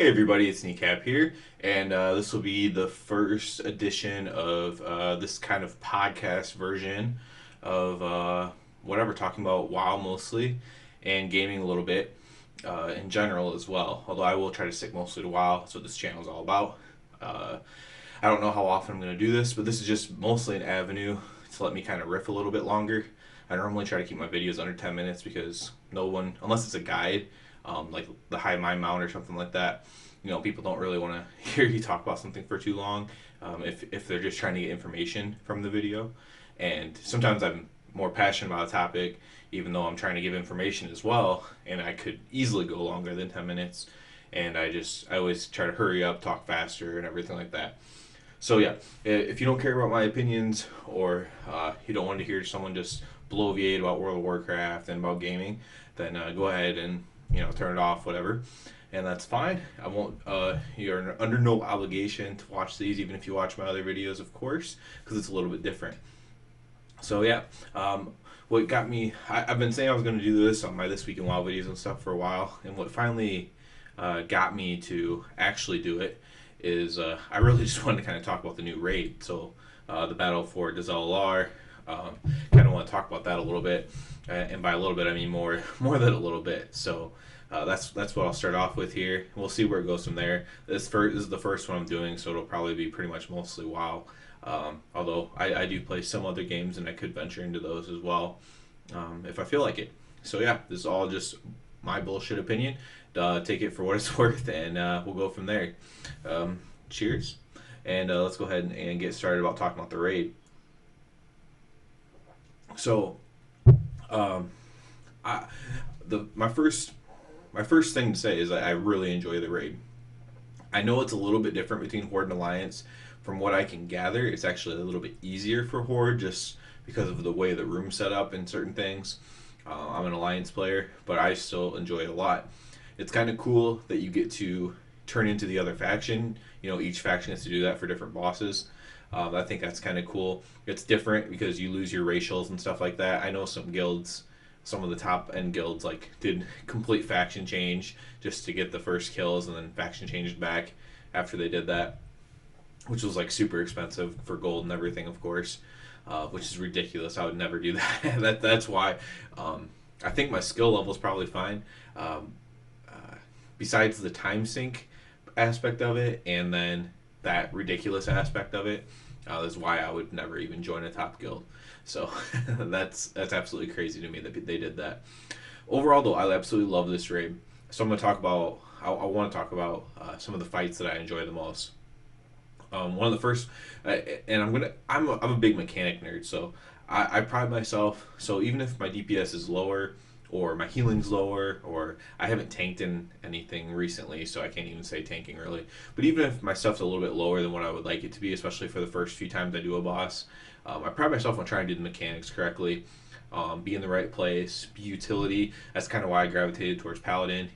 Hey everybody, it's Kneecap here, and this will be the first edition of this kind of podcast version of whatever, talking about WoW mostly, and gaming a little bit in general as well. Although I will try to stick mostly to WoW, that's what this channel is all about. Uh, I don't know how often I'm going to do this, but this is just mostly an avenue to let me kind of riff a little bit longer. I normally try to keep my videos under 10 minutes because no one, unless it's a guide, like the High Mind Mount or something like that, people don't really want to hear you talk about something for too long if they're just trying to get information from the video. And sometimes I'm more passionate about a topic, even though I'm trying to give information as well, and I could easily go longer than 10 minutes. And I always try to hurry up, talk faster, and everything like that. So yeah, if you don't care about my opinions or you don't want to hear someone just bloviate about World of Warcraft and about gaming, then go ahead and turn it off, whatever, and that's fine. I won't. You're under no obligation to watch these, even if you watch my other videos, of course, because it's a little bit different. So yeah, what got me? I've been saying I was going to do this on my This Week in WoW videos and stuff for a while, and what finally got me to actually do it is I really just wanted to kind of talk about the new raid. So the battle for Dazal. Kind of want to talk about that a little bit, and by a little bit I mean more than a little bit. So that's what I'll start off with here. We'll see where it goes from there. This is the first one I'm doing, so it'll probably be pretty much mostly WoW. Although I do play some other games, and I could venture into those as well if I feel like it. So yeah, this is all just my bullshit opinion. Take it for what it's worth, and we'll go from there. Cheers, and let's go ahead and get started about talking about the raid. So, um, I, the my first thing to say is that I really enjoy the raid. I know it's a little bit different between Horde and Alliance. From what I can gather, it's actually a little bit easier for Horde just because of the way the room's set up and certain things. I'm an Alliance player, but I still enjoy it a lot. It's kind of cool that you get to turn into the other faction. Each faction has to do that for different bosses. I think that's kind of cool. It's different because you lose your racials and stuff like that. I know some guilds, some of the top end guilds, like did complete faction change just to get the first kills, and then faction changed back after they did that, which was like super expensive for gold and everything, of course, which is ridiculous. I would never do that. That's why I think my skill level is probably fine. Besides the time sink aspect of it, and then that ridiculous aspect of it, is why I would never even join a top guild. So that's absolutely crazy to me that they did that. Overall, though, I absolutely love this raid. So I'm going to talk about. I want to talk about some of the fights that I enjoy the most. One of the first, and I'm a big mechanic nerd, so I pride myself. So even if my DPS is lower, or my healing's lower, or I haven't tanked in anything recently, so I can't even say tanking really. But even if my stuff's a little bit lower than what I would like it to be, especially for the first few times I do a boss, I pride myself on trying to do the mechanics correctly, be in the right place, be utility. That's kind of why I gravitated towards Paladin.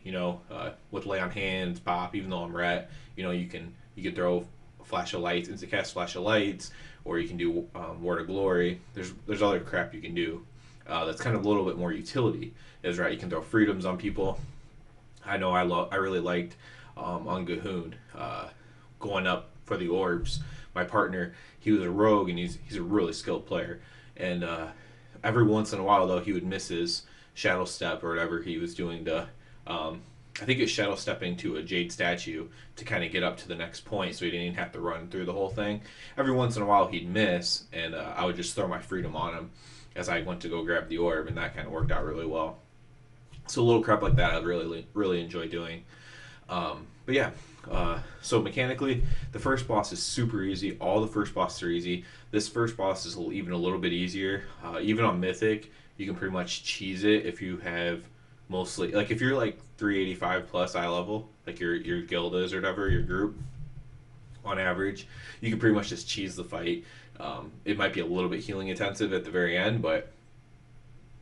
With lay on hands, bop. Even though I'm ret, you can throw flash of lights, instant cast flash of lights, or you can do word of glory. There's other crap you can do. That's kind of a little bit more utility. Is right. You can throw freedoms on people. I know I really liked on Gahoon going up for the orbs. My partner, he was a rogue, and he's a really skilled player. And every once in a while, though, he would miss his shadow step or whatever he was doing to. I think it's shadow stepping to a jade statue to kind of get up to the next point, so he didn't even have to run through the whole thing. Every once in a while, he'd miss, and I would just throw my freedom on him as I went to go grab the orb, and that kind of worked out really well. So a little crap like that I really enjoy doing. But yeah, so mechanically, the first boss is super easy. All the first bosses are easy. This first boss is even a little bit easier. Even on Mythic, you can pretty much cheese it if you have mostly, like if you're like 385 plus eye level, like your guild is or whatever, your group, on average, you can pretty much just cheese the fight. It might be a little bit healing intensive at the very end, but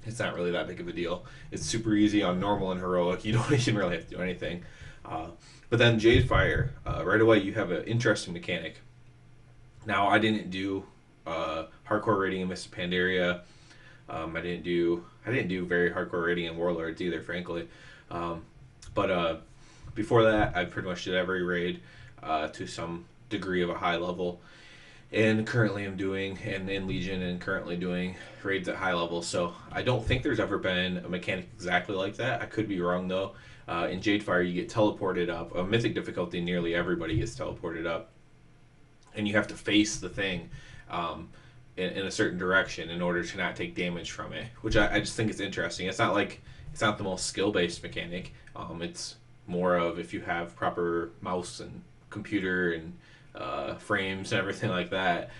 it's not really that big of a deal. It's super easy on normal and heroic. You don't even really have to do anything. But then Jade Fire, right away you have an interesting mechanic. Now I didn't do hardcore raiding in Mr. Pandaria. I didn't do very hardcore raiding in Warlords either, frankly. But Before that, I pretty much did every raid to some degree of a high level, and currently I'm doing and in Legion and currently doing raids at high level. So I don't think there's ever been a mechanic exactly like that. I could be wrong though. In Jadefire, you get teleported up. A mythic difficulty, nearly everybody gets teleported up, and you have to face the thing in a certain direction in order to not take damage from it. Which I just think is interesting. It's not the most skill based mechanic. It's more of if you have proper mouse and computer and frames and everything like that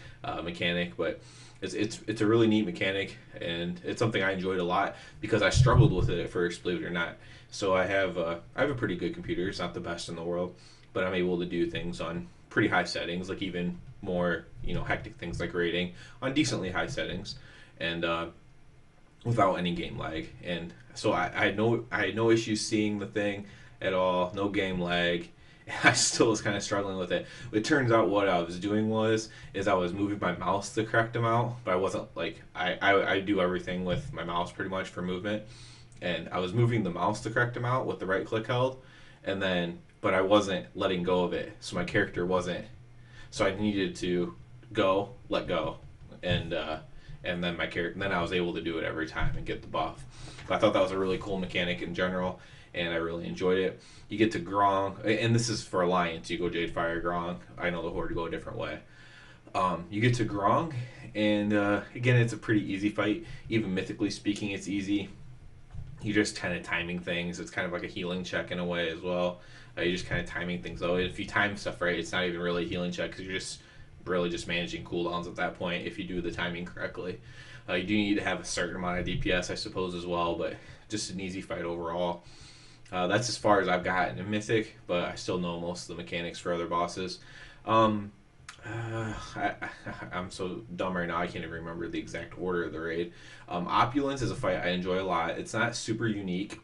mechanic. But it's a really neat mechanic, and it's something I enjoyed a lot because I struggled with it at first, believe it or not. So I have a pretty good computer. It's not the best in the world, but I'm able to do things on pretty high settings, like even more hectic things like raiding on decently high settings, and without any game lag. And so I had no issues seeing the thing at all, no game lag. I still was kind of struggling with it. It turns out what I was doing is I was moving my mouse the correct amount, but I wasn't like I do everything with my mouse pretty much for movement, and I was moving the mouse the correct amount with the right click held, and then but I wasn't letting go of it, so my character wasn't. So I needed to let go, and then my character, then I was able to do it every time and get the buff. But I thought that was a really cool mechanic in general, and I really enjoyed it. You get to Grong, and this is for Alliance. You go Jadefire, Grong. I know the Horde go a different way. You get to Grong, and again, it's a pretty easy fight. Even mythically speaking, it's easy. You're just kind of timing things. It's kind of like a healing check in a way as well. You're just kind of timing things out. If you time stuff right, it's not even really a healing check because you're just really just managing cooldowns at that point if you do the timing correctly. You do need to have a certain amount of DPS, I suppose, as well, but just an easy fight overall. That's as far as I've gotten in Mythic, but I still know most of the mechanics for other bosses. I'm so dumb right now, I can't even remember the exact order of the raid. Opulence is a fight I enjoy a lot. It's not super unique,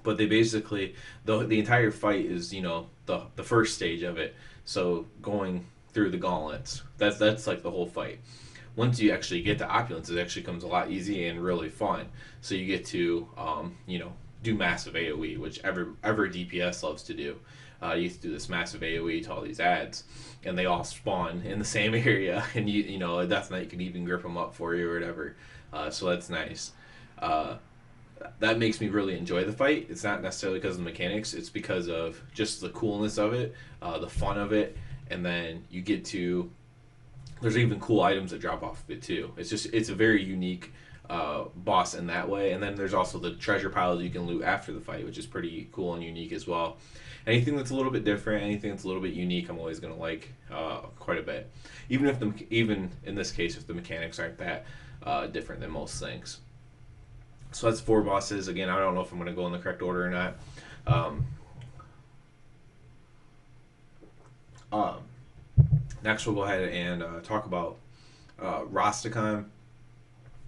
but they basically, the entire fight is, the first stage of it. So going through the gauntlets, that's like the whole fight. Once you actually get to Opulence, it actually becomes a lot easier and really fun. So you get to, do massive AoE, which every DPS loves to do. You used to do this massive AoE to all these ads, and they all spawn in the same area, and a Death Knight can even grip them up for you or whatever. So that's nice. That makes me really enjoy the fight. It's not necessarily because of the mechanics; it's because of just the coolness of it, the fun of it, and then you get to. There's even cool items that drop off of it too. It's a very unique boss in that way. And then there's also the treasure piles you can loot after the fight, which is pretty cool and unique as well. Anything that's a little bit different, anything that's a little bit unique, I'm always going to like quite a bit. Even in this case, if the mechanics aren't that different than most things. So that's 4 bosses. Again, I don't know if I'm going to go in the correct order or not. Next, we'll go ahead and talk about Rastakhan.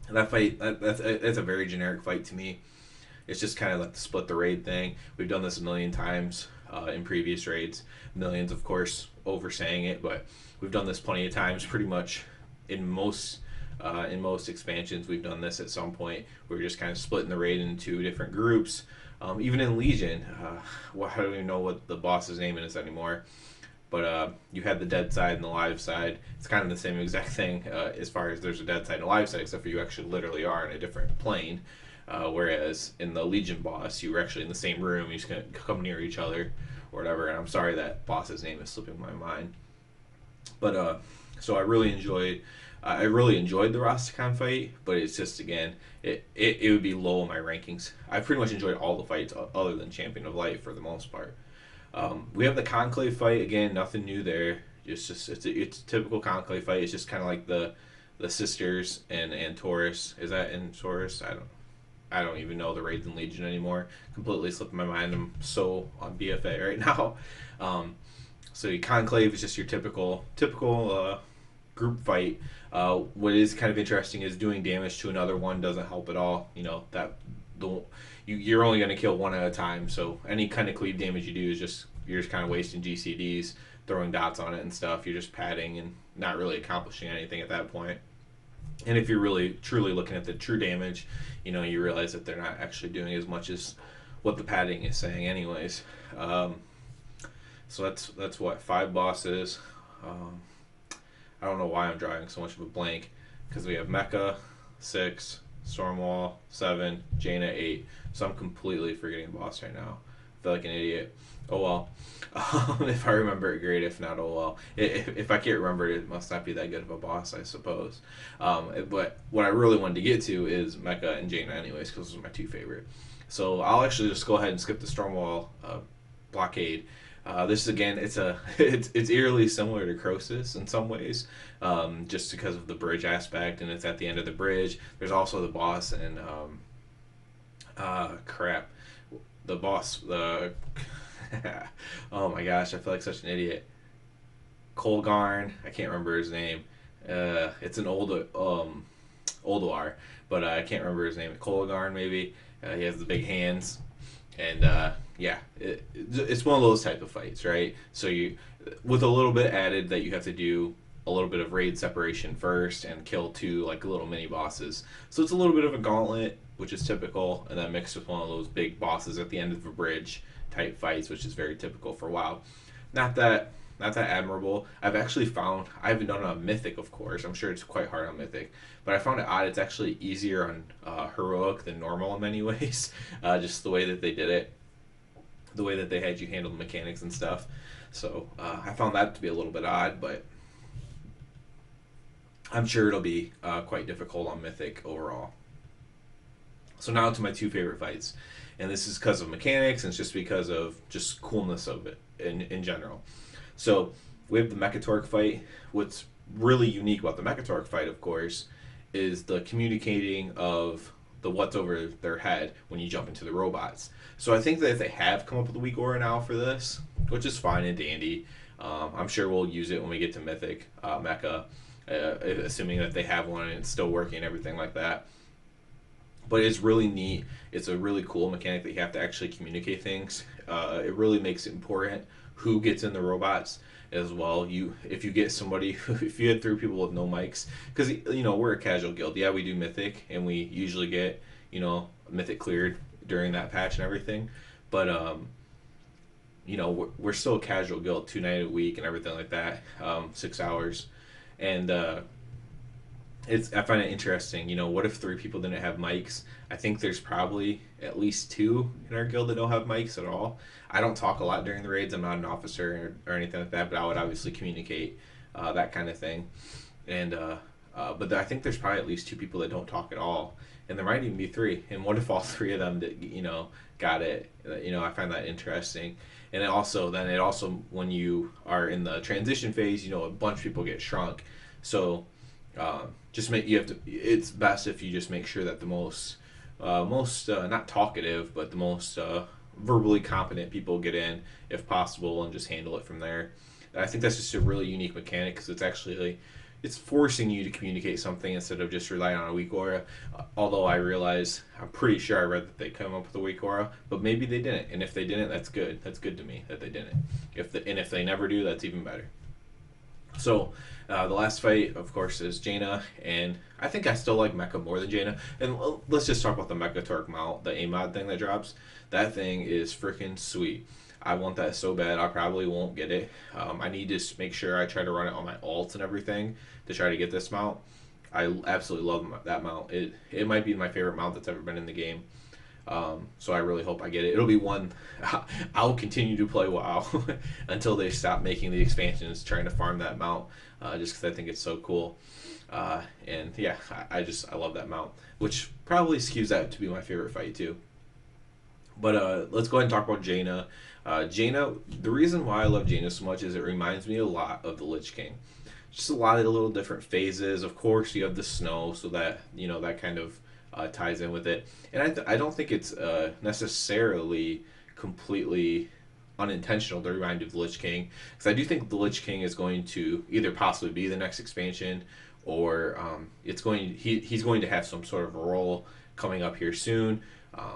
That fight, that's a very generic fight to me. It's just kind of like the split the raid thing. We've done this a million times in previous raids. Millions, of course, oversaying it, but we've done this plenty of times. Pretty much in most expansions, we've done this at some point. We're just kind of splitting the raid into 2 different groups. Even in Legion, I don't even know what the boss's name is anymore. But you had the dead side and the live side. It's kind of the same exact thing as far as there's a dead side and a live side, except for you actually literally are in a different plane. Whereas in the Legion boss, you were actually in the same room. You just kind of come near each other or whatever. And I'm sorry that boss's name is slipping my mind. But so I really enjoyed the Rastakhan fight. But it's just, again, it would be low in my rankings. I pretty much enjoyed all the fights other than Champion of Light for the most part. We have the Conclave fight. Again, nothing new there. It's a typical Conclave fight. It's just kind of like the sisters and Taurus. Is that in Taurus? I don't even know the raids in Legion anymore. Completely slipped my mind. I'm so on BFA right now. So your Conclave is just your typical group fight. What is kind of interesting is doing damage to another one doesn't help at all. You're only going to kill one at a time, so any kind of cleave damage you do is you're just kind of wasting GCDs, throwing dots on it and stuff. You're just padding and not really accomplishing anything at that point. And if you're really truly looking at the true damage, you realize that they're not actually doing as much as what the padding is saying, anyways. Um, so that's what, 5 bosses. Um, I don't know why I'm drawing so much of a blank, because we have Mecha 6, Stormwall 7, Jaina 8. So I'm completely forgetting boss right now. I feel like an idiot. Oh well. If I remember it, great. If not, oh well. If I can't remember it, it must not be that good of a boss, I suppose. But what I really wanted to get to is Mecha and Jaina, anyways, because those are my two favorite. So I'll actually just go ahead and skip the Stormwall blockade. This again, it's eerily similar to Croesus in some ways, just because of the bridge aspect, and it's at the end of the bridge. There's also the boss and crap, the boss. The oh my gosh, I feel like such an idiot. Colgarn, I can't remember his name. It's an Olduar, but I can't remember his name. Colgarn maybe. He has the big hands, and yeah, it's one of those type of fights, right? So you, with a little bit added that you have to do a little bit of raid separation first and kill two like little mini bosses. So it's a little bit of a gauntlet, which is typical, and then mixed with one of those big bosses at the end of a bridge type fights, which is very typical for WoW. Not that not that admirable. I've actually found I haven't done it on Mythic, of course. I'm sure it's quite hard on Mythic, but I found it odd. It's actually easier on Heroic than normal in many ways. Just the way that they did it, the way that they had you handle the mechanics and stuff. So I found that to be a little bit odd, but I'm sure it'll be quite difficult on Mythic overall. So now to my two favorite fights, and this is because of mechanics, and it's just because of just coolness of it in general. So we have the Mechatork fight. What's really unique about the Mechatork fight, of course, is the communicating of the what's over their head when you jump into the robots. So I think that if they have come up with a weak aura now for this, which is fine and dandy, I'm sure we'll use it when we get to Mythic Mecha, assuming that they have one and it's still working and everything like that. But it's really neat. It's a really cool mechanic that you have to actually communicate things. It really makes it important who gets in the robots as well. If you get somebody, if you had 3 people with no mics, because we're a casual guild. Yeah, we do Mythic, and we usually get Mythic cleared during that patch and everything. But we're still a casual guild, 2 nights a week and everything like that, 6 hours, and I find it interesting. What if 3 people didn't have mics? I think there's probably at least 2 in our guild that don't have mics at all. I don't talk a lot during the raids. I'm not an officer or anything like that, but I would obviously communicate that kind of thing. And but I think there's probably at least 2 people that don't talk at all, and there might even be 3. And what if all 3 of them got it? I find that interesting. And it also when you are in the transition phase, a bunch of people get shrunk. So it's best if you just make sure that the most not talkative, but the most verbally competent people get in if possible, and just handle it from there. And I think that's just a really unique mechanic, because it's actually it's forcing you to communicate something instead of just relying on a weak aura. Although I'm pretty sure I read that they come up with a weak aura, but maybe they didn't. And if they didn't, that's good. That's good to me that they didn't. If they never do, that's even better. So the last fight, of course, is Jaina, and I think I still like Mecha more than Jaina. And let's just talk about the Mechatork mount, the AMOD thing that drops. That thing is freaking sweet. I want that so bad. I probably won't get it. I need to make sure I try to run it on my alts and everything to try to get this mount. I absolutely love that mount. It might be my favorite mount that's ever been in the game. So I really hope I get it. It'll be one I'll continue to play WoW until they stop making the expansions, trying to farm that mount, just because I think it's so cool. And yeah, I love that mount, which probably skews that to be my favorite fight too. But let's go ahead and talk about Jaina. Jaina, the reason why I love Jaina so much is it reminds me a lot of the Lich King. Just a lot of the little different phases. Of course, you have the snow, so that that kind of ties in with it. And I don't think it's necessarily completely unintentional to remind you of the Lich King, because I do think the Lich King is going to either possibly be the next expansion, or he's going to have some sort of role coming up here soon.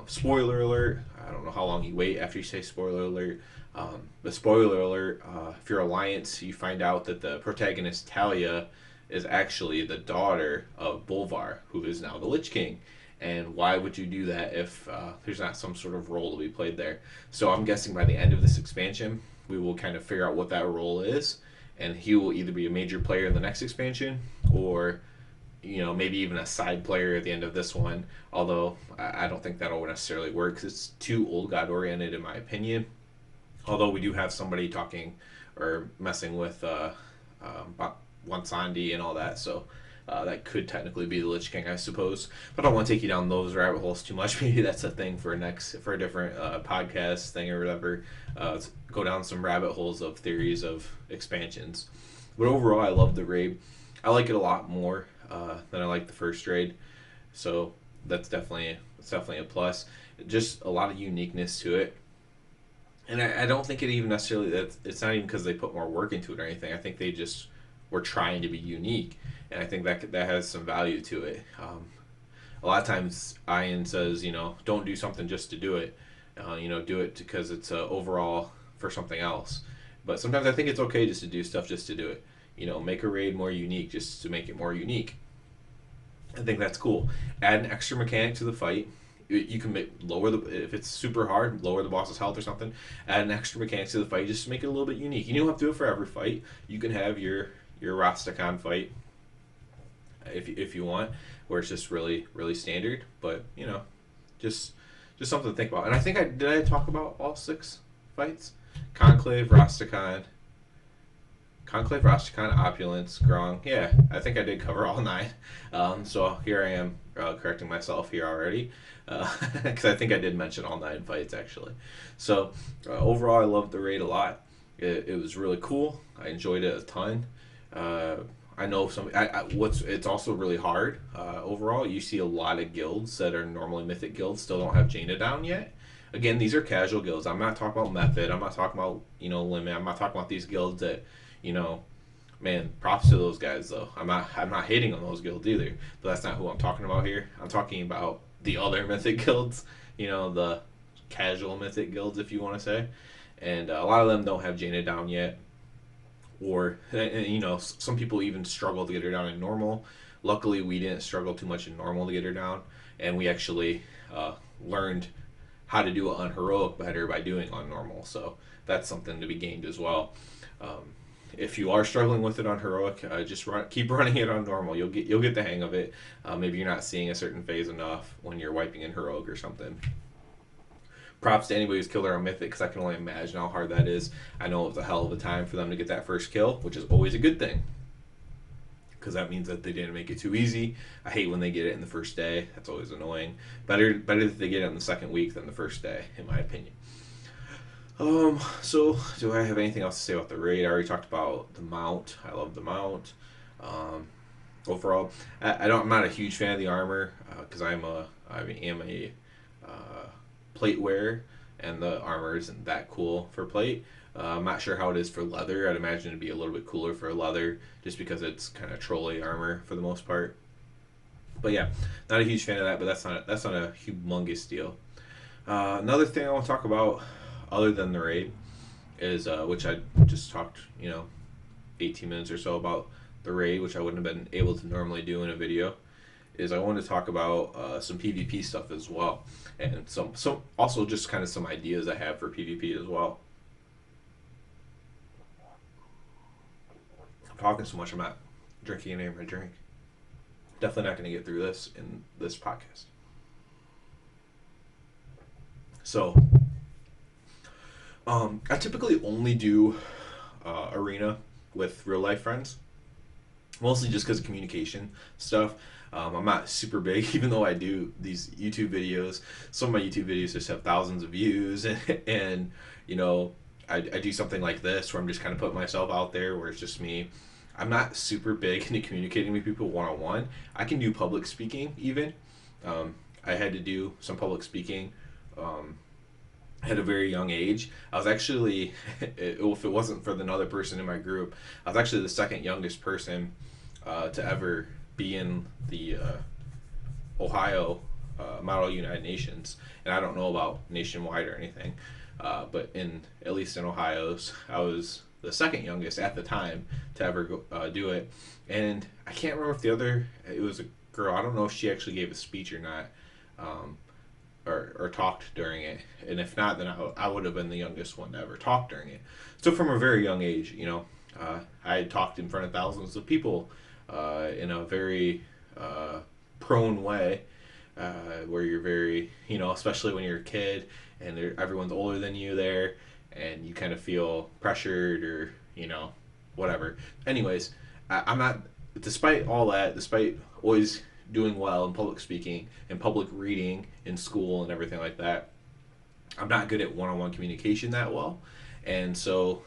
Spoiler alert, I don't know how long you wait after you say spoiler alert. But spoiler alert, if you're Alliance, you find out that the protagonist Talia is actually the daughter of Bolvar, who is now the Lich King. And why would you do that if there's not some sort of role to be played there? So I'm guessing by the end of this expansion, we will kind of figure out what that role is, and he will either be a major player in the next expansion, or maybe even a side player at the end of this one. Although I don't think that'll necessarily work because it's too old god oriented in my opinion. Although we do have somebody talking or messing with Wansandi and all that, so that could technically be the Lich King, I suppose. But I don't want to take you down those rabbit holes too much. Maybe that's a thing for a different podcast thing or whatever. Go down some rabbit holes of theories of expansions. But overall, I love the raid. I like it a lot more than I like the first raid. So that's definitely a plus. Just a lot of uniqueness to it. And I don't think it even necessarily that it's not even because they put more work into it or anything. I think they just were trying to be unique, and I think that has some value to it. A lot of times, Ian says, don't do something just to do it. Do it because it's overall for something else. But sometimes I think it's okay just to do stuff just to do it. Make a raid more unique just to make it more unique. I think that's cool. Add an extra mechanic to the fight. You can if it's super hard, lower the boss's health or something. Add an extra mechanic to the fight just to make it a little bit unique. You don't have to do it for every fight. You can have your Rastakhan fight if you want, where it's just really really standard. But just something to think about. And I think did I talk about all 6 fights? Conclave, Rastakhan, Opulence, Grong. Yeah, I think I did cover all 9. So here I am correcting myself here already, because I think I did mention all 9 fights actually. So overall, I loved the raid a lot. It was really cool. I enjoyed it a ton. I know it's also really hard. Overall, you see a lot of guilds that are normally mythic guilds still don't have Jaina down yet. Again, these are casual guilds. I'm not talking about method. I'm not talking about limit. I'm not talking about these guilds that man, props to those guys though. I'm not hating on those guilds either. But that's not who I'm talking about here. I'm talking about the other mythic guilds. The casual mythic guilds, if you want to say. And a lot of them don't have Jaina down yet. Or some people even struggle to get her down in normal. Luckily, we didn't struggle too much in normal to get her down, and we actually learned how to do it on heroic better by doing on normal. So that's something to be gained as well. If you are struggling with it on heroic, just keep running it on normal. You'll get the hang of it. Maybe you're not seeing a certain phase enough when you're wiping in heroic or something. Props to anybody who's killed her on mythic, because I can only imagine how hard that is. I know it was a hell of a time for them to get that first kill, which is always a good thing, because that means that they didn't make it too easy. I hate when they get it in the first day. That's always annoying. Better that they get it in the second week than the first day, in my opinion. So do I have anything else to say about the raid? I already talked about the mount. I love the mount. Overall, I'm not a huge fan of the armor, because I am a plate wearer, and the armor isn't that cool for plate. I'm not sure how it is for leather. I'd imagine it'd be a little bit cooler for leather, just because it's kind of trolley armor for the most part. But yeah, not a huge fan of that. But that's not a humongous deal. Another thing I want to talk about, other than the raid, is which I just talked 18 minutes or so about the raid, which I wouldn't have been able to normally do in a video. Is I want to talk about some PvP stuff as well, and some also just kind of some ideas I have for PvP as well. I'm talking so much, I'm not drinking any of my drink. Definitely not going to get through this in this podcast. So, I typically only do arena with real life friends, mostly just because of communication stuff. I'm not super big, even though I do these YouTube videos. Some of my YouTube videos just have thousands of views, and I do something like this where I'm just kind of putting myself out there, where it's just me. I'm not super big into communicating with people one-on-one. I can do public speaking even. I had to do some public speaking at a very young age. I was actually, if it wasn't for another person in my group, I was actually the second youngest person to ever be in the Ohio Model United Nations. And I don't know about nationwide or anything, but at least in Ohio's, I was the second youngest at the time to ever do it. And I can't remember if it was a girl. I don't know if she actually gave a speech or not. or talked during it. And if not, then I would have been the youngest one to ever talk during it. So from a very young age, I had talked in front of thousands of people in a very prone way, where you're very, especially when you're a kid and everyone's older than you there, and you kind of feel pressured or, whatever. Anyways, I'm not, despite all that, despite always doing well in public speaking and public reading in school and everything like that, I'm not good at one-on-one communication that well. And so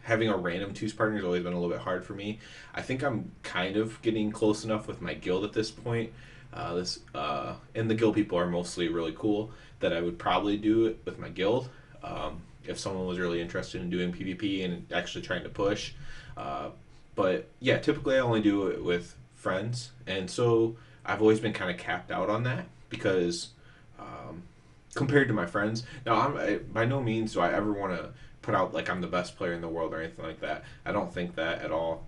having a random twos partner has always been a little bit hard for me. I think I'm kind of getting close enough with my guild at this point. And the guild people are mostly really cool that I would probably do it with my guild. If someone was really interested in doing PvP and actually trying to push. But yeah, typically I only do it with friends, and so I've always been kind of capped out on that because compared to my friends, now by no means do I ever want to put out like I'm the best player in the world or anything like that. I don't think that at all.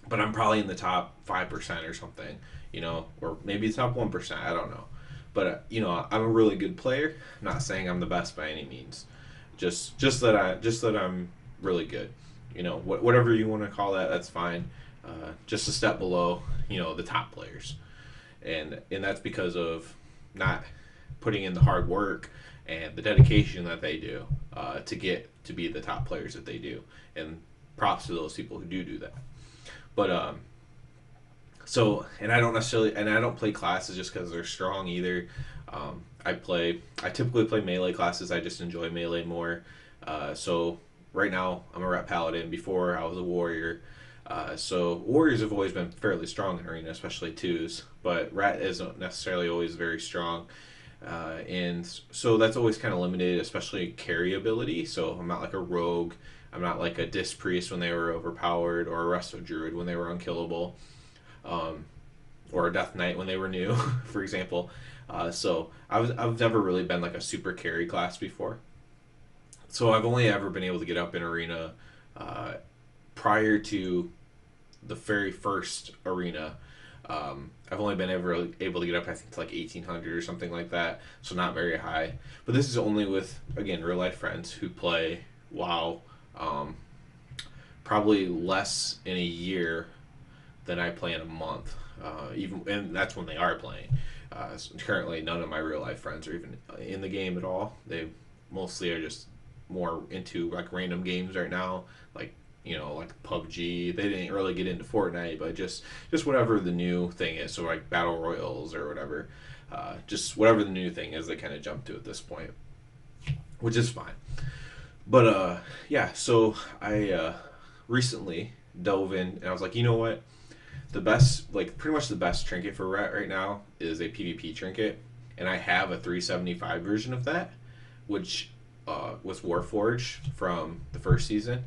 But I'm probably in the top 5% or something, or maybe top 1%. I don't know. But I'm a really good player. I'm not saying I'm the best by any means. Just that I'm really good. Whatever you want to call that, that's fine. Just a step below, the top players, and that's because of not putting in the hard work and the dedication that they do to get to be the top players that they do. And props to those people who do that. But so, and I don't play classes just because they're strong either. I typically play melee classes. I just enjoy melee more. So right now I'm a ret paladin. Before I was a warrior. So warriors have always been fairly strong in arena, especially twos. But ret isn't necessarily always very strong. And so that's always kind of limited, especially carry ability. So I'm not like a rogue. I'm not like a disc priest when they were overpowered, or a resto druid when they were unkillable, or a death knight when they were new, for example. So I've never really been like a super carry class before. So I've only ever been able to get up in arena prior to the very first arena. I've only been ever able to get up, I think, to like 1800 or something like that. So not very high. But this is only with, again, real life friends who play WoW. Probably less in a year than I play in a month. And that's when they are playing. So currently, none of my real life friends are even in the game at all. They mostly are just more into like random games right now, like like PUBG. They didn't really get into Fortnite, but just whatever the new thing is. So like battle royals or whatever, just whatever the new thing is, they kind of jump to at this point, which is fine. But yeah, so I recently dove in and I was like, you know what? The best, like pretty much the best trinket for ret right now is a PvP trinket, and I have a 375 version of that, which was Warforged from the first season,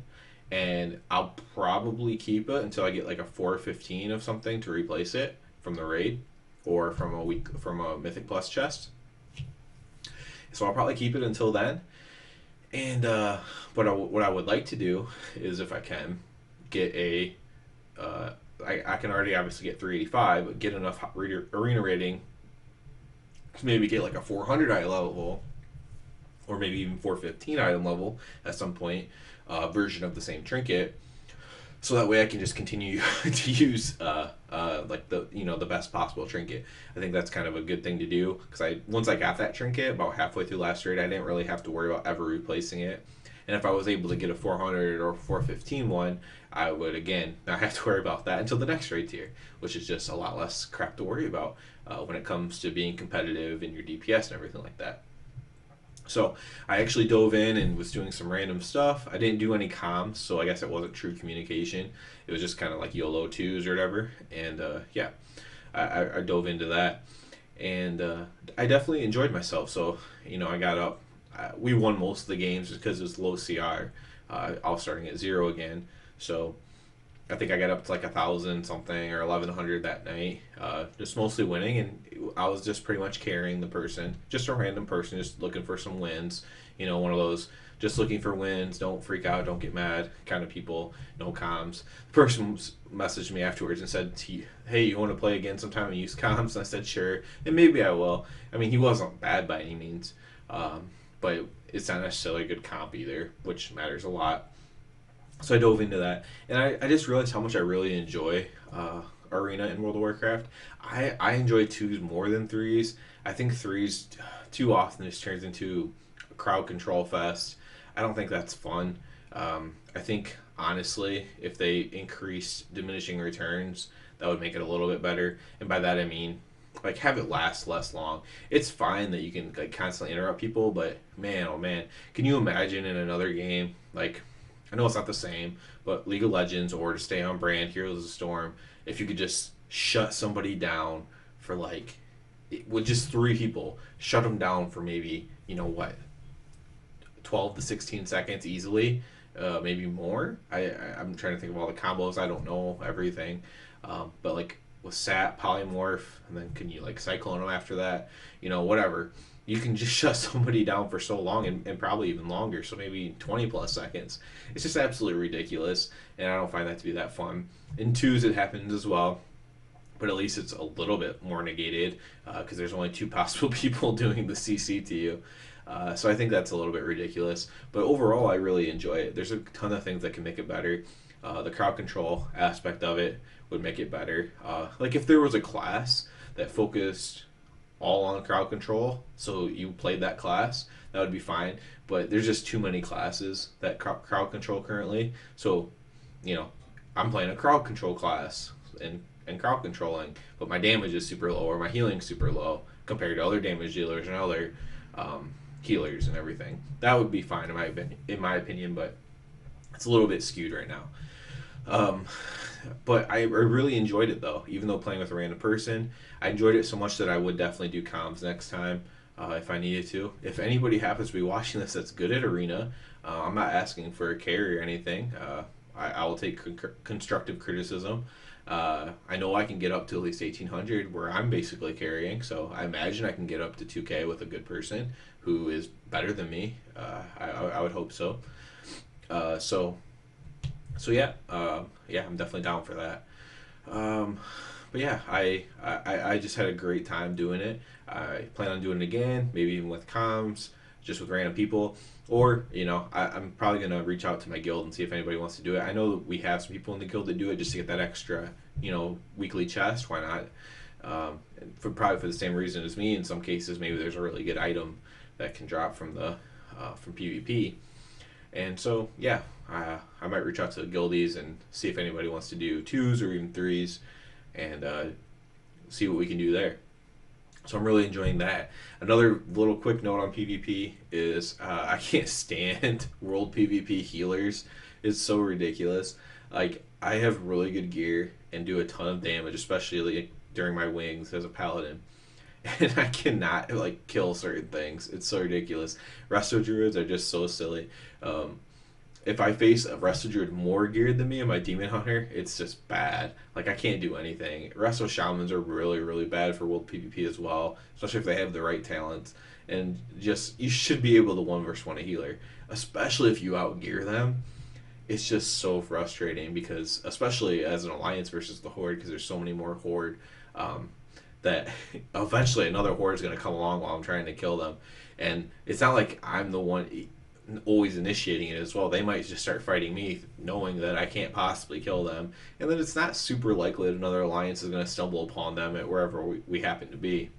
and I'll probably keep it until I get like a 415 of something to replace it from the raid or from a Mythic Plus chest. So I'll probably keep it until then. And what I would like to do is, if I can, get a I can already obviously get 385, but get enough arena rating to maybe get like a 400 item level, or maybe even 415 item level at some point, version of the same trinket, so that way I can just continue to use like the best possible trinket. I think that's kind of a good thing to do, because once I got that trinket about halfway through last raid, I didn't really have to worry about ever replacing it. And if I was able to get a 400 or 415 one, I would again not have to worry about that until the next raid tier, which is just a lot less crap to worry about when it comes to being competitive in your DPS and everything like that. So I actually dove in and was doing some random stuff. I didn't do any comms, so I guess it wasn't true communication. It was just kind of like YOLO 2s or whatever. And yeah, I dove into that. And I definitely enjoyed myself. So, I got up. We won most of the games just because it was low CR. I was starting at 0 again. So I think I got up to like 1,000 something or 1,100 that night, just mostly winning, and I was just pretty much carrying the person, just a random person, just looking for some wins. One of those just looking for wins, don't freak out, don't get mad kind of people, no comms. The person messaged me afterwards and said, "Hey, you want to play again sometime and use comms?" And I said, "Sure," and maybe I will. I mean, he wasn't bad by any means, but it's not necessarily a good comp either, which matters a lot. So I dove into that, and I just realized how much I really enjoy arena in World of Warcraft. I enjoy twos more than threes. I think threes too often just turns into a crowd control fest. I don't think that's fun. I think honestly, if they increased diminishing returns, that would make it a little bit better. And by that I mean like have it last less long. It's fine that you can like constantly interrupt people, but man, oh man, can you imagine in another game like I know it's not the same, but League of Legends or to stay on brand, Heroes of the Storm, if you could just shut somebody down for like, with just three people, shut them down for maybe, 12 to 16 seconds easily, maybe more. I'm trying to think of all the combos. I don't know everything. But like with Sat, Polymorph, and then can you like Cyclone them after that? Whatever you can just shut somebody down for so long and probably even longer, so maybe 20 plus seconds. It's just absolutely ridiculous, and I don't find that to be that fun. In twos, it happens as well, but at least it's a little bit more negated because there's only two possible people doing the CC to you. So I think that's a little bit ridiculous, but overall, I really enjoy it. There's a ton of things that can make it better. The crowd control aspect of it would make it better. Like if there was a class that focused all on crowd control, so you played that class, that would be fine. But there's just too many classes that crowd control currently. So, I'm playing a crowd control class and crowd controlling, but my damage is super low or my healing super low compared to other damage dealers and other healers and everything. That would be fine in my opinion, but it's a little bit skewed right now. But I really enjoyed it though, even though playing with a random person. I enjoyed it so much that I would definitely do comms next time if I needed to. If anybody happens to be watching this that's good at arena, I'm not asking for a carry or anything. I will take constructive criticism. I know I can get up to at least 1,800 where I'm basically carrying, so I imagine I can get up to 2K with a good person who is better than me. I would hope so. So yeah, I'm definitely down for that. But yeah, I just had a great time doing it. I plan on doing it again, maybe even with comms, just with random people. Or, I'm probably going to reach out to my guild and see if anybody wants to do it. I know that we have some people in the guild that do it just to get that extra, weekly chest. Why not? Probably for the same reason as me in some cases. Maybe there's a really good item that can drop from from PvP. And so, yeah, I might reach out to the guildies and see if anybody wants to do twos or even threes and see what we can do there. So I'm really enjoying that. Another little quick note on PvP is I can't stand world PvP healers. It's so ridiculous. Like, I have really good gear and do a ton of damage, especially during my wings as a paladin. And I cannot kill certain things. It's so ridiculous. Resto druids are just so silly. If I face a Resto Druid more geared than me and my Demon Hunter, it's just bad. I can't do anything. Resto Shamans are really, really bad for world PvP as well, especially if they have the right talents. And just, you should be able to 1v1 a healer, especially if you outgear them. It's just so frustrating because, especially as an alliance versus the Horde, because there's so many more Horde, that eventually another Horde is going to come along while I'm trying to kill them. And it's not like I'm the one always initiating it as well. They might just start fighting me knowing that I can't possibly kill them, and then it's not super likely that another alliance is going to stumble upon them at wherever we happen to be,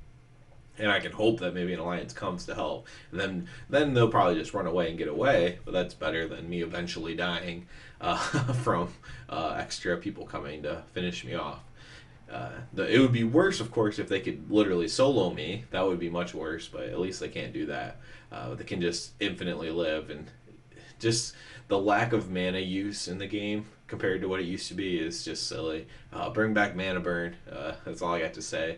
and I can hope that maybe an alliance comes to help, and then they'll probably just run away and get away, but that's better than me eventually dying from extra people coming to finish me off. It would be worse, of course, if they could literally solo me. That would be much worse, but at least they can't do that. They can just infinitely live, and just the lack of mana use in the game compared to what it used to be is just silly. Bring back mana burn. That's all I got to say.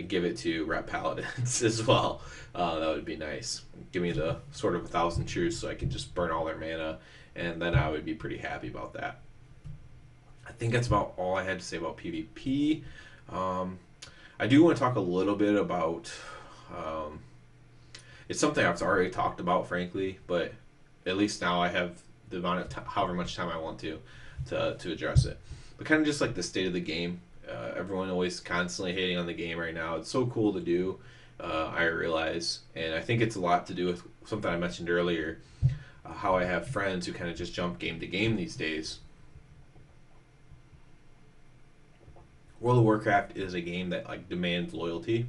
Give it to rep paladins as well. That would be nice. Give me the sort of 1,000 truths so I can just burn all their mana, and then I would be pretty happy about that. I think that's about all I had to say about PvP. Um, I do want to talk a little bit about. Um, it's something I've already talked about, frankly, but at least now I have the amount of however much time I want to address it. But kind of just like the state of the game. Everyone always constantly hating on the game right now. It's so cool to do. I realize, and I think it's a lot to do with something I mentioned earlier. How I have friends who kind of just jump game to game these days. World of Warcraft is a game that like demands loyalty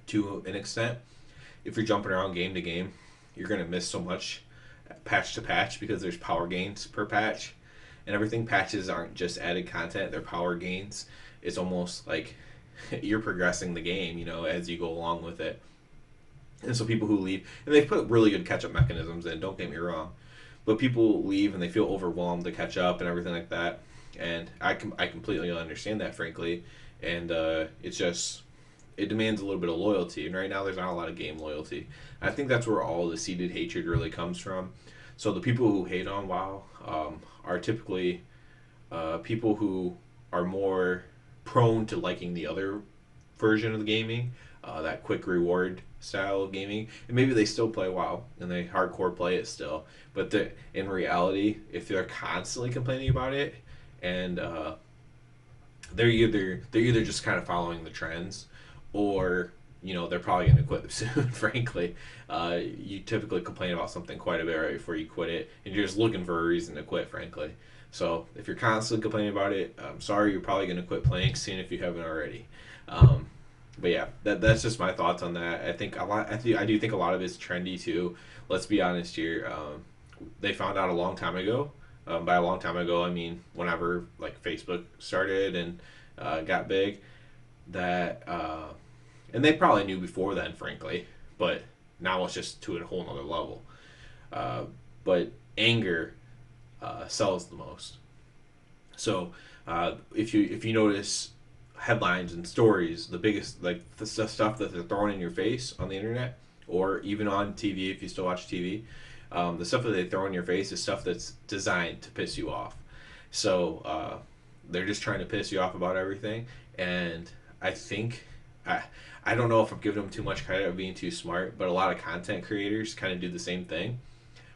to an extent. If you're jumping around game to game, you're gonna miss so much patch to patch because there's power gains per patch, and everything. Patches aren't just added content; they're power gains. It's almost like you're progressing the game, as you go along with it. And so people who leave, and they've put really good catch up mechanisms in. Don't get me wrong, but people leave and they feel overwhelmed to catch up and everything like that. And I completely understand that, frankly. And it's just it demands a little bit of loyalty. And right now, there's not a lot of game loyalty. I think that's where all the seeded hatred really comes from. So the people who hate on WoW are typically people who are more prone to liking the other version of the gaming, that quick reward style of gaming, and maybe they still play WoW and they hardcore play it still. But in reality, if they're constantly complaining about it, and they're either just kind of following the trends, or they're probably going to quit soon. Frankly, you typically complain about something quite a bit right before you quit it, and you're just looking for a reason to quit. Frankly, so if you're constantly complaining about it, I'm sorry, you're probably going to quit playing soon if you haven't already. Um, but yeah, that's just my thoughts on that. I think a lot. I do think a lot of it's trendy too. Let's be honest here. They found out a long time ago. By a long time ago, I mean whenever like Facebook started and got big. That and they probably knew before then, frankly. But now it's just to a whole nother level. Uh, but anger sells the most. So if you notice headlines and stories, the biggest like the stuff that they're throwing in your face on the internet, or even on TV if you still watch TV, the stuff that they throw in your face is stuff that's designed to piss you off. So they're just trying to piss you off about everything, and I think I don't know if I'm giving them too much credit or being too smart, but a lot of content creators kind of do the same thing,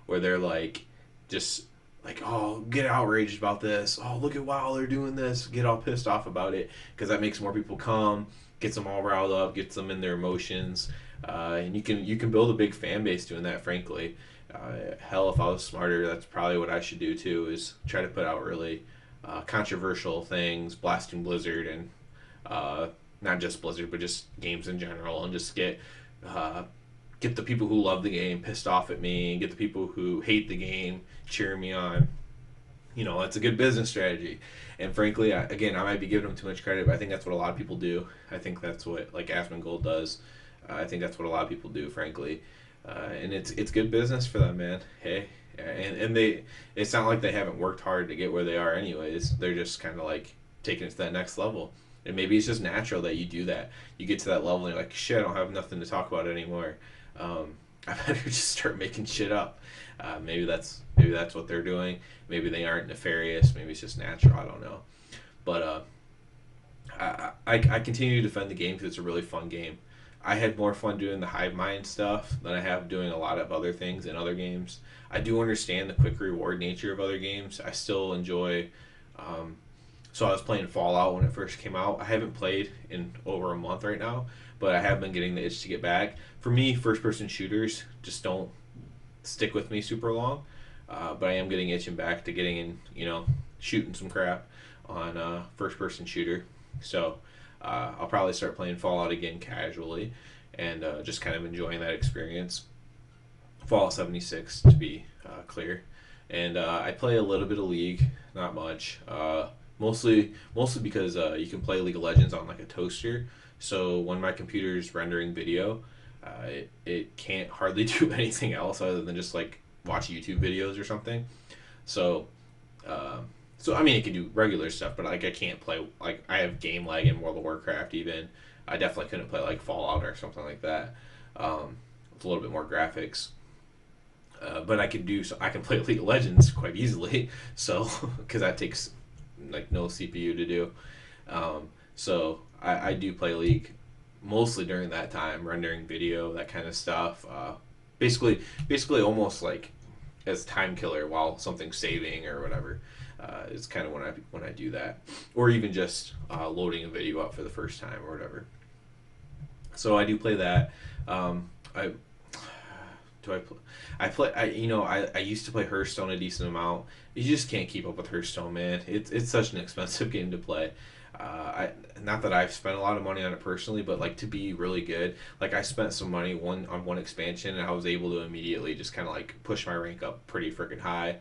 where they're like just like, oh, get outraged about this. Oh, look at WoW, they're doing this. Get all pissed off about it because that makes more people come, gets them all riled up, gets them in their emotions, and you can build a big fan base doing that. Frankly, hell, if I was smarter, that's probably what I should do too. Is try to put out really controversial things, blasting Blizzard and not just Blizzard, but just games in general, and just uh, get the people who love the game pissed off at me, and get the people who hate the game cheering me on. That's a good business strategy. And frankly, again, I might be giving them too much credit, but I think that's what a lot of people do. I think that's what like Asmongold does. I think that's what a lot of people do, frankly. And it's good business for them, man. Hey, and they it's not like they haven't worked hard to get where they are, anyways. They're just kind of like taking it to that next level. And maybe it's just natural that you do that. You get to that level and you're like, shit, I don't have nothing to talk about anymore. I better just start making shit up. Maybe that's what they're doing. Maybe they aren't nefarious. Maybe it's just natural. I don't know. But I continue to defend the game because it's a really fun game. I had more fun doing the hive mind stuff than I have doing a lot of other things in other games. I do understand the quick reward nature of other games. I still enjoy. So I was playing Fallout when it first came out. I haven't played in over a month right now, but I have been getting the itch to get back. For me, first-person shooters just don't stick with me super long. But I am getting itching back to getting in, shooting some crap on first-person shooter. So I'll probably start playing Fallout again casually and just kind of enjoying that experience. Fallout 76 to be clear. And I play a little bit of League, not much. Mostly because you can play League of Legends on like a toaster. So when my computer's rendering video, it can't hardly do anything else other than just like watch YouTube videos or something. So so I mean it can do regular stuff, but like I can't play like I have game lag in World of Warcraft even. I definitely couldn't play like Fallout or something like that. With a little bit more graphics. But I can play League of Legends quite easily. So because that takes like no CPU to do. So I do play League mostly during that time, rendering video, that kind of stuff. Basically, basically almost like as time killer while something's saving or whatever. It's kind of when I do that, or even just loading a video up for the first time or whatever. So I do play that. I do I play? I play. I used to play Hearthstone a decent amount. You just can't keep up with Hearthstone, man. It's such an expensive game to play. Not that I've spent a lot of money on it personally, but like to be really good, like I spent some money on one expansion, and I was able to immediately just kind of like push my rank up pretty freaking high.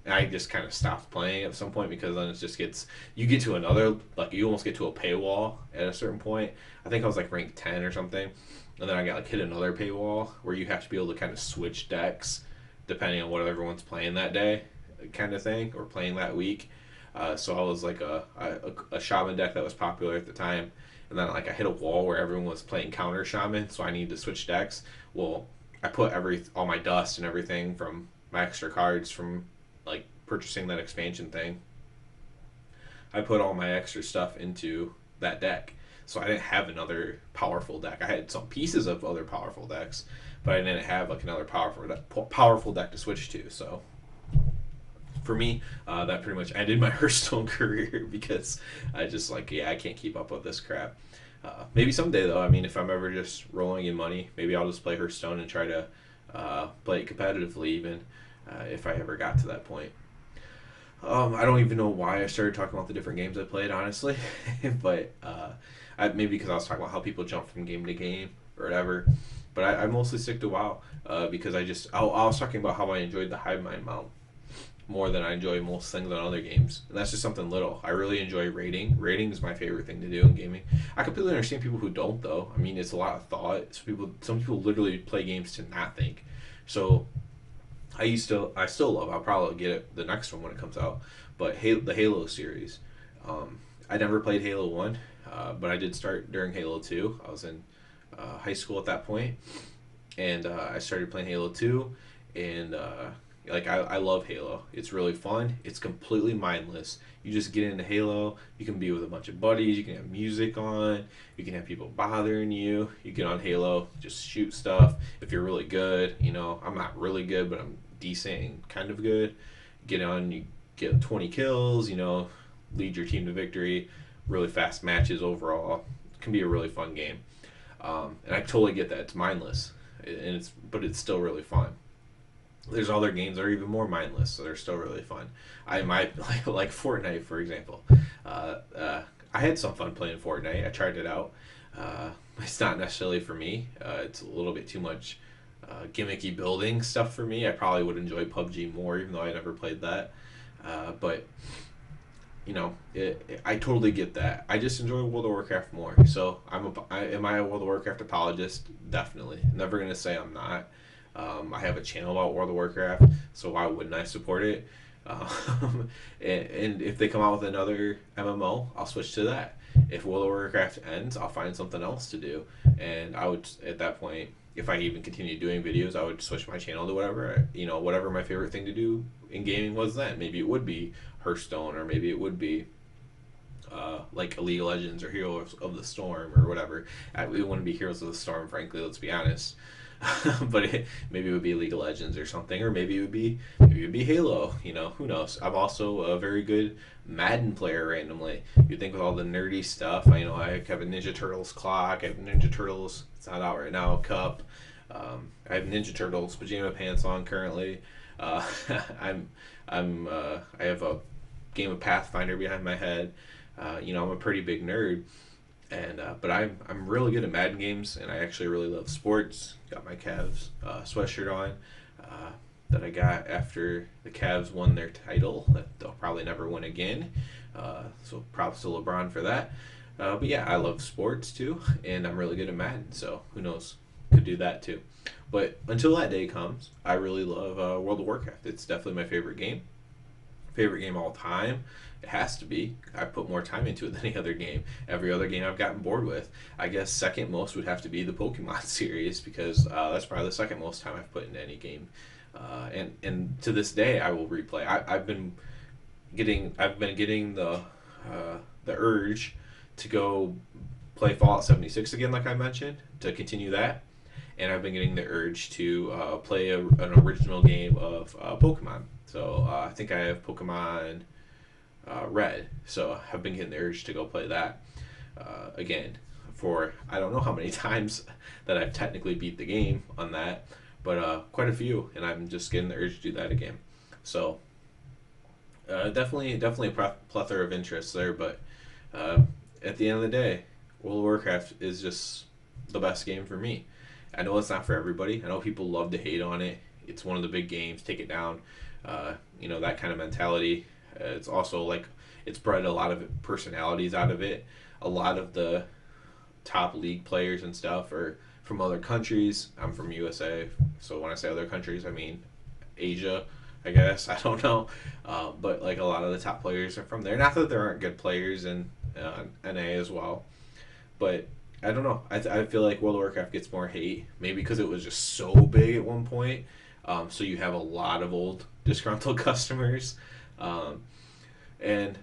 And I just kind of stopped playing at some point because then it just gets you get to another like you almost get to a paywall at a certain point. I think I was like rank 10 or something, and then I got like hit another paywall where you have to be able to kind of switch decks depending on what everyone's playing that day, kind of thing, or playing that week. So I was like a shaman deck that was popular at the time, and then like I hit a wall where everyone was playing counter shaman, so I needed to switch decks. Well, I put all my dust and everything from my extra cards from like purchasing that expansion thing. I put all my extra stuff into that deck, so I didn't have another powerful deck. I had some pieces of other powerful decks, but I didn't have like another powerful deck to switch to. So for me, that pretty much ended my Hearthstone career because I just like, yeah, I can't keep up with this crap. Maybe someday though. I mean, if I'm ever just rolling in money, maybe I'll just play Hearthstone and try to play it competitively, even if I ever got to that point. I don't even know why I started talking about the different games I played, honestly, but maybe because I was talking about how people jump from game to game or whatever. But I mostly stick to WoW because I was talking about how I enjoyed the Hive Mind mount more than I enjoy most things on other games. And that's just something little. I really enjoy raiding. Raiding is my favorite thing to do in gaming. I completely understand people who don't though. I mean, it's a lot of thought. Some people literally play games to not think. So I still love. I'll probably get it the next one when it comes out. But the Halo series. I never played Halo 1, but I did start during Halo 2. I was in high school at that point, and I started playing Halo 2, and like I love Halo. It's really fun. It's completely mindless. You just get into Halo. You can be with a bunch of buddies. You can have music on. You can have people bothering you. You get on Halo, just shoot stuff. If you're really good, I'm not really good, but I'm decent and kind of good. Get on, you get 20 kills. Lead your team to victory. Really fast matches overall. It can be a really fun game. And I totally get that. It's mindless, but it's still really fun. There's other games that are even more mindless, so they're still really fun. I might like Fortnite, for example. I had some fun playing Fortnite. I tried it out. It's not necessarily for me. It's a little bit too much gimmicky building stuff for me. I probably would enjoy PUBG more, even though I never played that. But I totally get that. I just enjoy World of Warcraft more. So am I a World of Warcraft apologist? Definitely. Never gonna say I'm not. I have a channel about World of Warcraft, so why wouldn't I support it? And if they come out with another MMO, I'll switch to that. If World of Warcraft ends, I'll find something else to do. And I would, at that point, if I even continue doing videos, I would switch my channel to whatever my favorite thing to do in gaming was then. Maybe it would be Hearthstone, or maybe it would be like a League of Legends or Heroes of the Storm or whatever. It wouldn't be Heroes of the Storm, frankly. Let's be honest. But maybe it would be League of Legends or something, or maybe it would be Halo. Who knows? I'm also a very good Madden player randomly. You'd think with all the nerdy stuff, I have a Ninja Turtles clock. I have Ninja Turtles. It's not out right now. Cup. I have Ninja Turtles pajama pants on currently. I have a game of Pathfinder behind my head. I'm a pretty big nerd. And but I'm really good at Madden games, and I actually really love sports. Got my Cavs sweatshirt on that I got after the Cavs won their title that they'll probably never win again. So props to LeBron for that. But yeah, I love sports too, and I'm really good at Madden. So who knows? Could do that too. But until that day comes, I really love World of Warcraft. It's definitely my favorite game. Favorite game all time. It has to be. I put more time into it than any other game. Every other game I've gotten bored with. I guess second most would have to be the Pokemon series, because that's probably the second most time I've put into any game. And to this day, I will replay. I've been I've been getting the urge to go play Fallout 76 again, like I mentioned, to continue that. And I've been getting the urge to play an original game of Pokemon. So I think I have Pokemon Red. So I've been getting the urge to go play that again for I don't know how many times that I've technically beat the game on that, but quite a few, and I'm just getting the urge to do that again. So definitely a plethora of interests there, but uh, at the end of the day, World of Warcraft is just the best game for me. I know it's not for everybody. I know people love to hate on it. It's one of the big games. Take it down. That kind of mentality. It's also like it's bred a lot of personalities out of it. A lot of the top league players and stuff are from other countries. I'm from USA, so when I say other countries, I mean Asia. I guess I don't know, but like a lot of the top players are from there. Not that there aren't good players in NA as well, but I don't know. I feel like World of Warcraft gets more hate, maybe because it was just so big at one point. So you have a lot of old disgruntled customers, um, and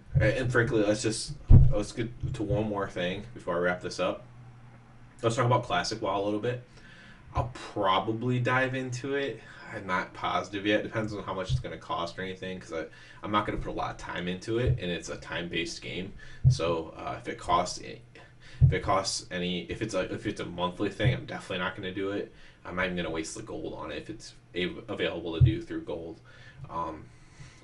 frankly, let's get to one more thing before I wrap this up. Let's talk about Classic WoW a little bit. I'll probably dive into it. I'm not positive yet. Depends on how much it's going to cost or anything, because I'm not going to put a lot of time into it, and it's a time based game. So if it's a monthly thing, I'm definitely not going to do it. I'm not even going to waste the gold on it if it's available to do through gold, um,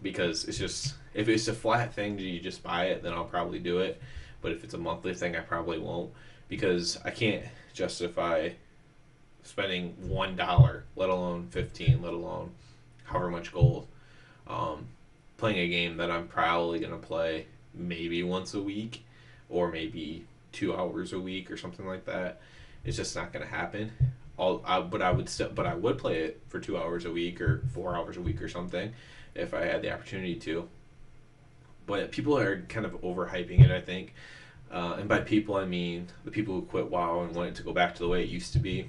because it's just if it's a flat thing, you just buy it, then I'll probably do it. But if it's a monthly thing, I probably won't, because I can't justify spending $1, let alone 15, let alone however much gold, um, playing a game that I'm probably gonna play maybe once a week, or maybe 2 hours a week or something like that. It's just not gonna happen. But I would play it for 2 hours a week or 4 hours a week or something if I had the opportunity to. But people are kind of overhyping it, I think. And by people, I mean the people who quit WoW and want it to go back to the way it used to be.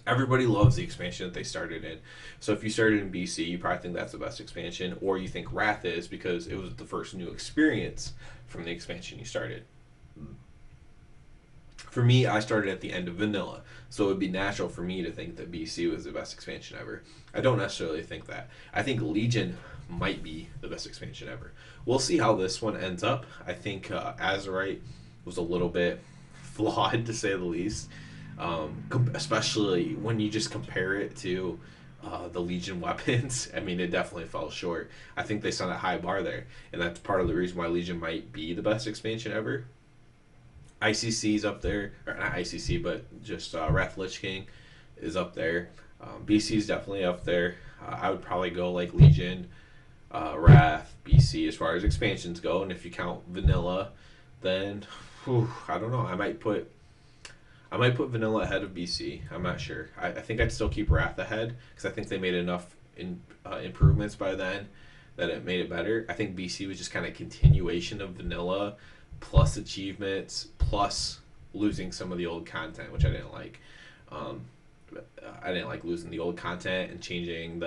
Everybody loves the expansion that they started in. So if you started in BC, you probably think that's the best expansion, or you think Wrath is because it was the first new experience from the expansion you started. For me, I started at the end of vanilla, so it would be natural for me to think that BC was the best expansion ever. I don't necessarily think that. I think Legion might be the best expansion ever. We'll see how this one ends up. I think Azerite was a little bit flawed, to say the least, especially when you just compare it to the Legion weapons. I mean, it definitely fell short. I think they set a high bar there, and that's part of the reason why Legion might be the best expansion ever. ICC's up there, or not ICC, but just Wrath Lich King is up there. BC's definitely up there. I would probably go like Legion, Wrath, BC as far as expansions go, and if you count vanilla, then I don't know. I might put vanilla ahead of BC. I'm not sure. I think I'd still keep Wrath ahead because I think they made enough improvements by then that it made it better. I think BC was just kind of continuation of vanilla, plus achievements, plus losing some of the old content, which I didn't like. Um, I didn't like losing the old content and changing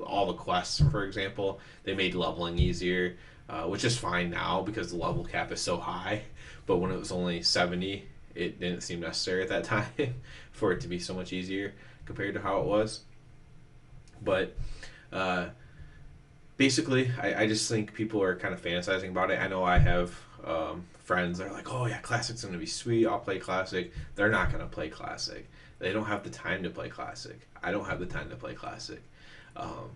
all the quests. For example, they made leveling easier, which is fine now because the level cap is so high. But when it was only 70, it didn't seem necessary at that time for it to be so much easier compared to how it was. But basically, I just think people are kind of fantasizing about it. I know I have friends that are like, oh yeah, Classic's going to be sweet, I'll play Classic. They're not going to play Classic. They don't have the time to play Classic. I don't have the time to play Classic.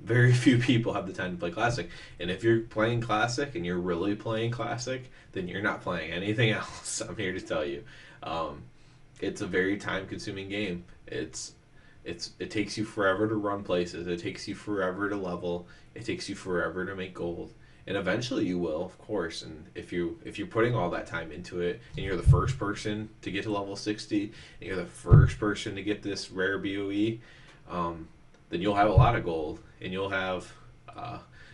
Very few people have the time to play Classic. And if you're playing Classic and you're really playing Classic, then you're not playing anything else. I'm here to tell you. It's a very time-consuming game. It takes you forever to run places. It takes you forever to level. It takes you forever to make gold. And eventually you will, of course. And if you're putting all that time into it, and you're the first person to get to level 60, and you're the first person to get this rare BOE, then you'll have a lot of gold, and you'll have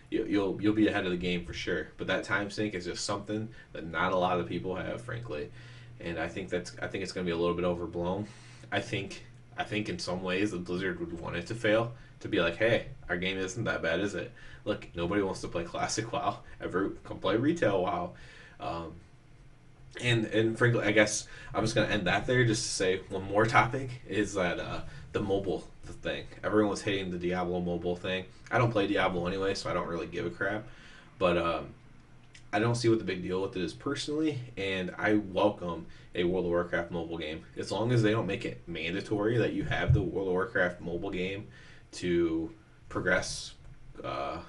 you'll be ahead of the game for sure. But that time sink is just something that not a lot of people have, frankly. And I think it's going to be a little bit overblown. I think I think in some ways the Blizzard would want it to fail, to be like, hey, our game isn't that bad, is it? Look, nobody wants to play classic WoW. Everyone can play retail WoW. Um, and frankly, I guess I'm just gonna end that there. Just to say one more topic is that the mobile thing. Everyone was hating the Diablo mobile thing. I don't play Diablo anyway, so I don't really give a crap. But I don't see what the big deal with it is personally, and I welcome a World of Warcraft mobile game as long as they don't make it mandatory that you have the World of Warcraft mobile game to progress uh,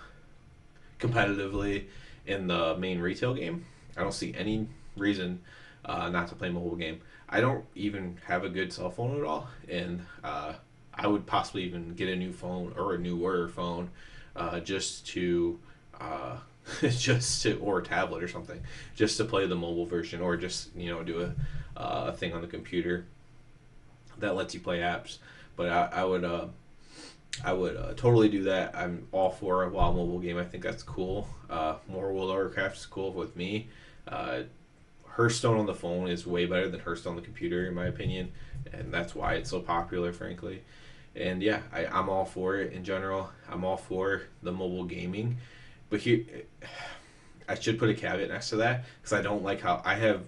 competitively in the main retail game. I don't see any reason not to play a mobile game. I don't even have a good cell phone at all, and I would possibly even get a new phone or a newer phone just to just to or a tablet or something just to play the mobile version, or just do a thing on the computer that lets you play apps. But I would totally do that. I'm all for a WoW mobile game. I think that's cool. More World of Warcraft is cool with me. Uh, Hearthstone on the phone is way better than Hearthstone on the computer, in my opinion, and that's why it's so popular, frankly. And yeah, I'm all for it in general. I'm all for the mobile gaming, but here I should put a caveat next to that because I don't like how I have.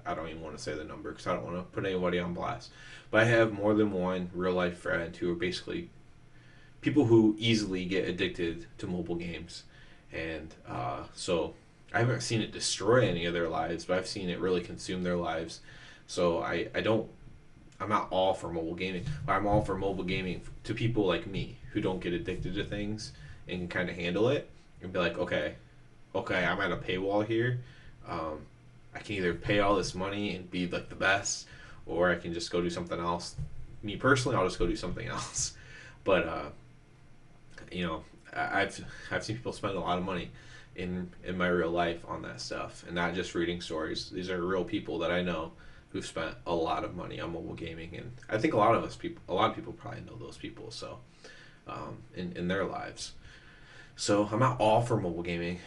I don't even want to say the number because I don't want to put anybody on blast. But I have more than one real life friend who are basically people who easily get addicted to mobile games, and so I haven't seen it destroy any of their lives, but I've seen it really consume their lives. So I don't. I'm not all for mobile gaming, but I'm all for mobile gaming to people like me who don't get addicted to things and can kind of handle it and be like, okay, I'm at a paywall here. Um, I can either pay all this money and be like the best, or I can just go do something else. Me personally, I'll just go do something else. But I've seen people spend a lot of money in my real life on that stuff, and not just reading stories. These are real people that I know who've spent a lot of money on mobile gaming, and I think a lot of people probably know those people. So in their lives. So I'm not all for mobile gaming,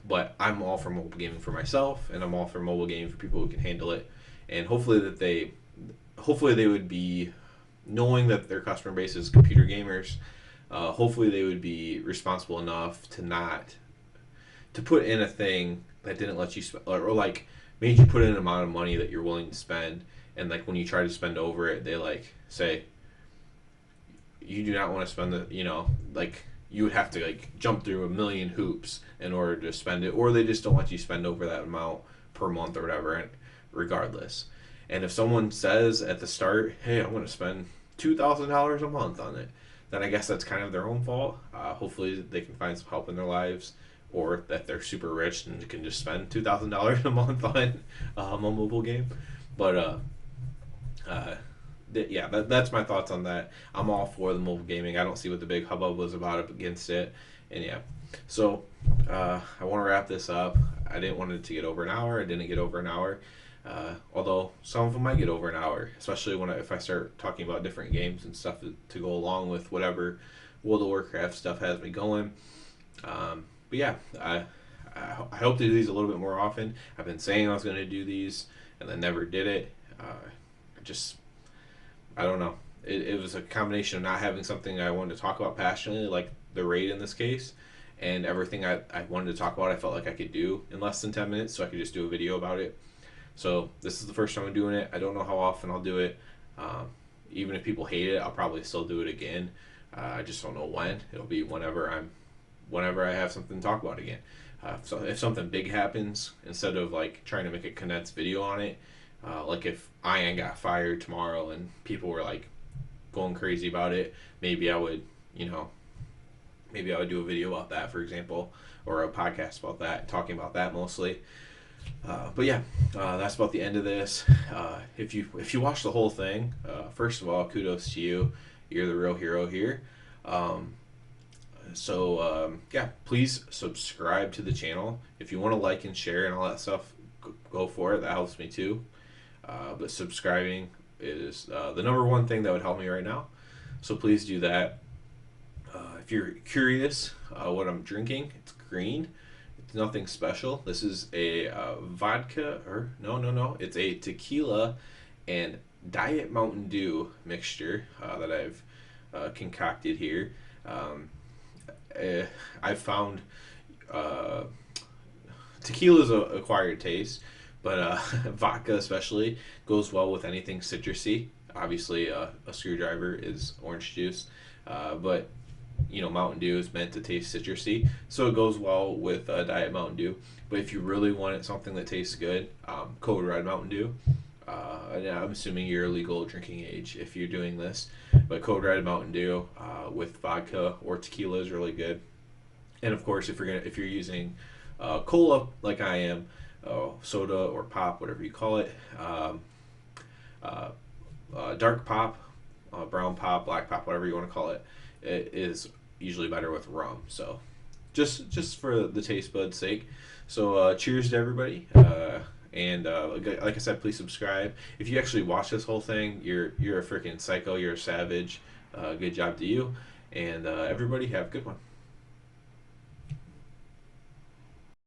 but I'm all for mobile gaming for myself, and I'm all for mobile gaming for people who can handle it, and hopefully they would be knowing that their customer base is computer gamers. Hopefully they would be responsible enough to put in a thing that didn't let you or like made you put in an amount of money that you're willing to spend, and like when you try to spend over it, they like say you do not want to spend like you would have to like jump through a million hoops in order to spend it, or they just don't let you spend over that amount per month or whatever, and regardless. And if someone says at the start, hey, I'm going to spend $2,000 a month on it, then I guess that's kind of their own fault. Hopefully they can find some help in their lives, or that they're super rich and can just spend $2,000 a month on a mobile game. But that's my thoughts on that. I'm all for the mobile gaming. I don't see what the big hubbub was about up against it. And yeah, so I want to wrap this up. I didn't want it to get over an hour. I didn't get over an hour. Although some of them might get over an hour, especially if I start talking about different games and stuff to go along with whatever World of Warcraft stuff has me going. But yeah, I hope to do these a little bit more often. I've been saying I was going to do these, and then never did it. I don't know. It was a combination of not having something I wanted to talk about passionately, like the raid in this case, and everything I wanted to talk about I felt like I could do in less than 10 minutes, so I could just do a video about it. So this is the first time I'm doing it. I don't know how often I'll do it. Even if people hate it, I'll probably still do it again. I just don't know when. It'll be whenever I have something to talk about again. So if something big happens, instead of like trying to make a condensed video on it, like if Ian got fired tomorrow and people were like going crazy about it, maybe I would do a video about that, for example, or a podcast about that, talking about that mostly. But yeah, that's about the end of this. If you watch the whole thing, first of all, kudos to you. You're the real hero here. Yeah, please subscribe to the channel. If you want to like and share and all that stuff, go for it. That helps me too. But subscribing is the number one thing that would help me right now. So please do that. If you're curious what I'm drinking, it's green. It's nothing special. This is a vodka, or no. It's a tequila and Diet Mountain Dew mixture that I've concocted here. Um, I've found uh, tequila's a acquired taste, but vodka especially goes well with anything citrusy. Obviously, a screwdriver is orange juice, but Mountain Dew is meant to taste citrusy, so it goes well with Diet Mountain Dew. But if you really wanted something that tastes good, Code Red Mountain Dew. And I'm assuming you're legal drinking age if you're doing this, but Code Red Mountain Dew with vodka or tequila is really good. And of course, if you're using cola like I am, soda or pop, whatever you call it, uh, dark pop, brown pop, black pop, whatever you want to call it, it is usually better with rum. So just for the taste bud's sake. So cheers to everybody. And like I said, please subscribe. If you actually watch this whole thing, you're a freaking psycho. You're a savage. Good job to you. And everybody have a good one.